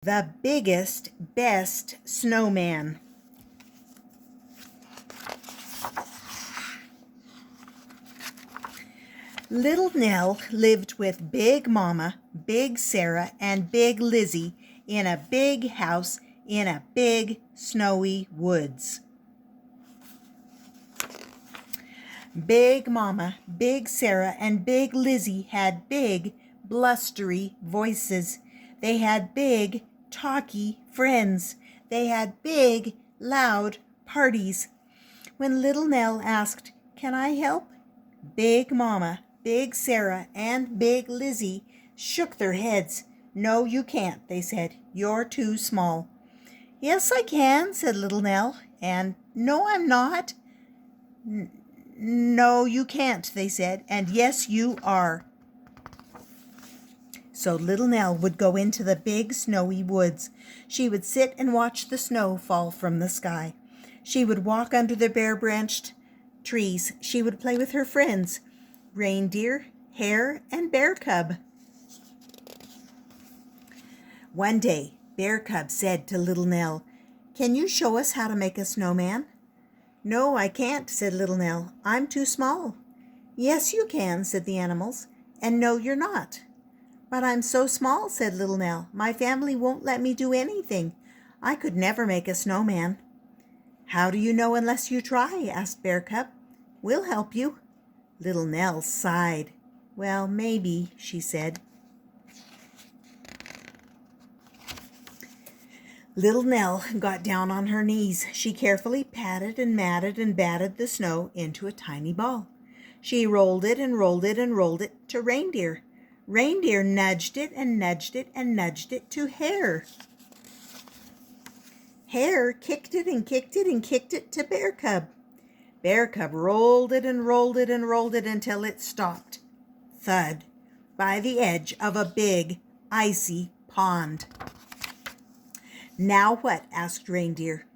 The biggest, best snowman. Little Nell lived with Big Mama, Big Sarah, and Big Lizzie in a big house in a big snowy woods. Big Mama, Big Sarah, and Big Lizzie had big, blustery voices. They had big, talky friends. They had big, loud parties. When Little Nell asked, "Can I help?" Big Mama, Big Sarah, and Big Lizzie shook their heads. "No, you can't," they said. "You're too small." "Yes, I can," said Little Nell. And "No, I'm not." "No, you can't," they said. And "Yes, you are." So Little Nell would go into the big snowy woods. She would sit and watch the snow fall from the sky. She would walk under the bare-branched trees. She would play with her friends, Reindeer, Hare, and Bear Cub. One day, Bear Cub said to Little Nell, "Can you show us how to make a snowman?" "No, I can't," said Little Nell. "I'm too small." "Yes, you can," said the animals. "And no, you're not." "But I'm so small," said Little Nell. "My family won't let me do anything. I could never make a snowman." "How do you know unless you try?" asked Bear Cub. "We'll help you." Little Nell sighed. "Well, maybe," she said. Little Nell got down on her knees. She carefully patted and matted and batted the snow into a tiny ball. She rolled it and rolled it and rolled it to Reindeer. Reindeer nudged it and nudged it and nudged it to Hare. Hare kicked it and kicked it and kicked it to Bear Cub. Bear Cub rolled it and rolled it and rolled it until it stopped, thud, by the edge of a big, icy pond. "Now what?" asked Reindeer.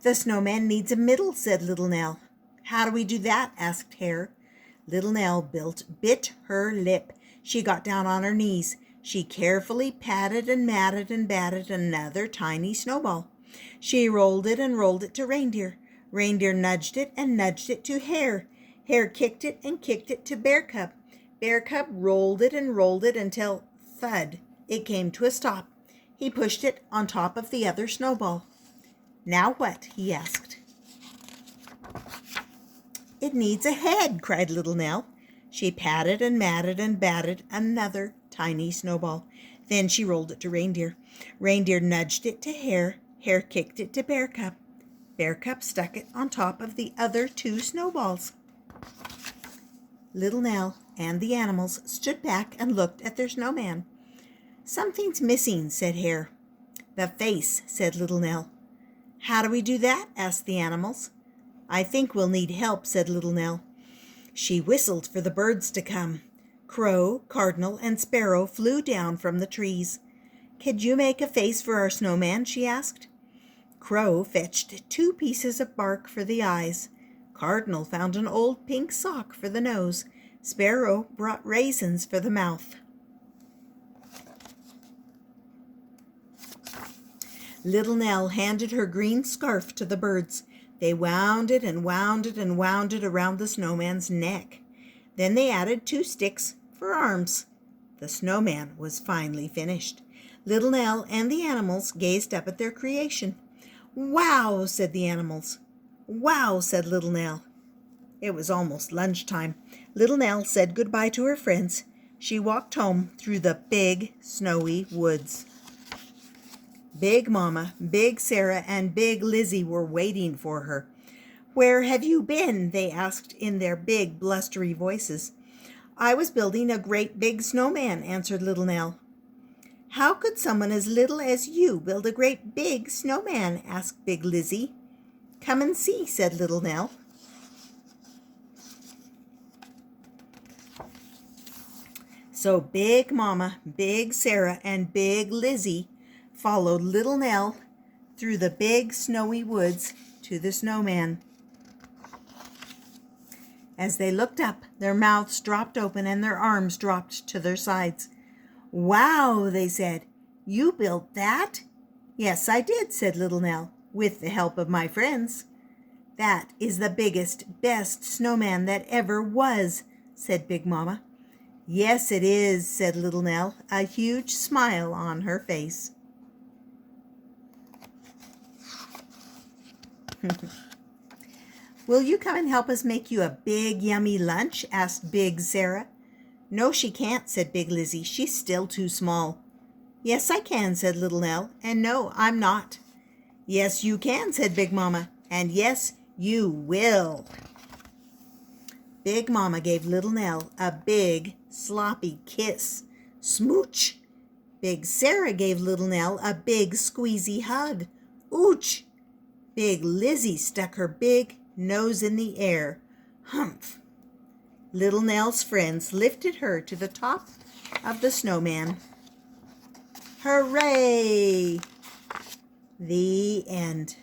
"The snowman needs a middle," said Little Nell. "How do we do that?" asked Hare. Little Nell bit her lip. She got down on her knees. She carefully patted and matted and batted another tiny snowball. She rolled it and rolled it to Reindeer. Reindeer nudged it and nudged it to Hare. Hare kicked it and kicked it to Bear Cub. Bear Cub rolled it and rolled it until, thud, it came to a stop. He pushed it on top of the other snowball. "Now what?" he asked. "It needs a head," cried Little Nell. She patted and matted and batted another tiny snowball. Then she rolled it to Reindeer. Reindeer nudged it to Hare. Hare kicked it to Bear Cub. Bear Cub stuck it on top of the other two snowballs. Little Nell and the animals stood back and looked at their snowman. "Something's missing," said Hare. "The face," said Little Nell. "How do we do that?" asked the animals. "I think we'll need help," said Little Nell. She whistled for the birds to come. Crow, Cardinal, and Sparrow flew down from the trees. "Could you make a face for our snowman?" she asked. Crow fetched 2 pieces of bark for the eyes. Cardinal found an old pink sock for the nose. Sparrow brought raisins for the mouth. Little Nell handed her green scarf to the birds. They wound it and wound it and wound it around the snowman's neck. Then they added 2 sticks for arms. The snowman was finally finished. Little Nell and the animals gazed up at their creation. "Wow!" said the animals. "Wow!" said Little Nell. It was almost lunchtime. Little Nell said goodbye to her friends. She walked home through the big, snowy woods. Big Mama, Big Sarah, and Big Lizzie were waiting for her. "Where have you been?" they asked in their big, blustery voices. "I was building a great big snowman," answered Little Nell. "How could someone as little as you build a great big snowman?" asked Big Lizzie. "Come and see," said Little Nell. So Big Mama, Big Sarah, and Big Lizzie followed Little Nell through the big snowy woods to the snowman. As they looked up, their mouths dropped open and their arms dropped to their sides. "Wow," they said. "You built that? Yes, I did, said Little Nell, with the help of my friends. That is the biggest, best snowman that ever was, said Big Mama. Yes, it is, said Little Nell, a huge smile on her face. Will you come and help us make you a big, yummy lunch? Asked Big Sarah. No, she can't, said Big Lizzie. She's still too small. Yes, I can, said Little Nell, and no, I'm not. Yes, you can, said Big Mama, and yes, you will. Big Mama gave Little Nell a big, sloppy kiss. Smooch! Big Sarah gave Little Nell a big, squeezy hug. Ooch! Big Lizzie stuck her big nose in the air. Humph! Little Nell's friends lifted her to the top of the snowman. Hooray! The end.